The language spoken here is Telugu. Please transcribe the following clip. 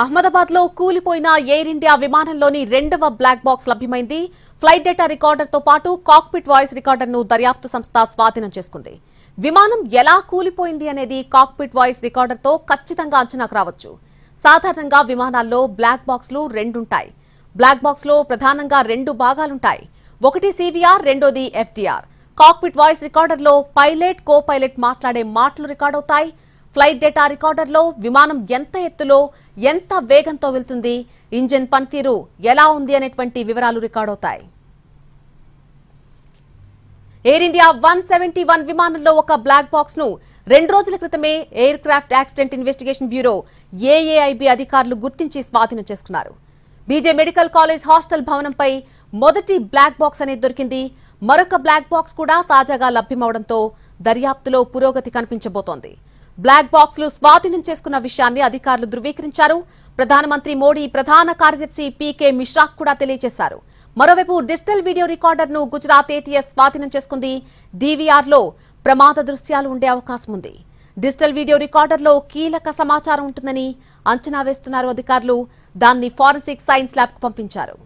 అహ్మదాబాద్ లో కూలిపోయిన ఎయిర్ ఇండియా విమానంలోని రెండవ బ్లాక్ బాక్స్ లభ్యమైంది. ఫ్లైట్ డేటా రికార్డర్ తో పాటు కాక్పిట్ వాయిస్ రికార్డర్ ను దర్యాప్తు సంస్థ స్వాధీనం చేసుకుంది. విమానం ఎలా కూలిపోయింది అనేది కాక్పిట్ వాయిస్ రికార్డర్ తో ఖచ్చితంగా అంచనాకు రావచ్చు. సాధారణంగా విమానాల్లో బ్లాక్ బాక్స్లు రెండుంటాయి. బ్లాక్ బాక్స్ లో ప్రధానంగా రెండు భాగాలుంటాయి. ఒకటి సివిఆర్, రెండోది ఎఫ్డిఆర్. కాక్పిట్ వాయిస్ రికార్డర్ లో పైలట్, కో పైలట్ మాట్లాడే మాటలు రికార్డ్ అవుతాయి. ఫ్లైట్ డేటా రికార్డర్లో విమానం ఎంత ఎత్తులో ఎంత వేగంతో వెళ్తుంది, ఇంజిన్ పనితీరు ఎలా ఉంది అనేటువంటి వివరాలు రికార్డవుతాయి. ఎయిర్ ఇండియా 171 విమానంలో ఒక బ్లాక్ బాక్స్ ను 2 రోజుల క్రితమే air craft accident investigation bureau AAIB అధికారులు గుర్తించి స్వాధీనం చేసుకున్నారు. బీజే మెడికల్ కాలేజ్ హాస్టల్ భవనంపై మొదటి బ్లాక్ బాక్స్ అనేది దొరికింది. మరొక బ్లాక్ బాక్స్ కూడా తాజాగా లభ్యమవడంతో దర్యాప్తులో పురోగతి కనిపించబోతోంది. బ్లాక్ బాక్స్లు స్వాధీనం చేసుకున్న విషయాన్ని అధికారులు ధృవీకరించారు. ప్రధానమంత్రి మోడీ ప్రధాన కార్యదర్శి పీకే మిశ్రా కూడా తెలియజేశారు. మరోవైపు డిజిటల్ వీడియో రికార్డర్ ను గుజరాత్ ఏటీఎస్ స్వాధీనం చేసుకుంది. డీవీఆర్ లో ప్రమాద దృశ్యాలు ఉండే అవకాశం ఉంది. డిజిటల్ వీడియో రికార్డర్ లో కీలక సమాచారం ఉంటుందని అంచనా వేస్తున్నారు అధికారులు. దాన్ని ఫోరెన్సిక్ సైన్స్ ల్యాబ్ కు పంపించారు.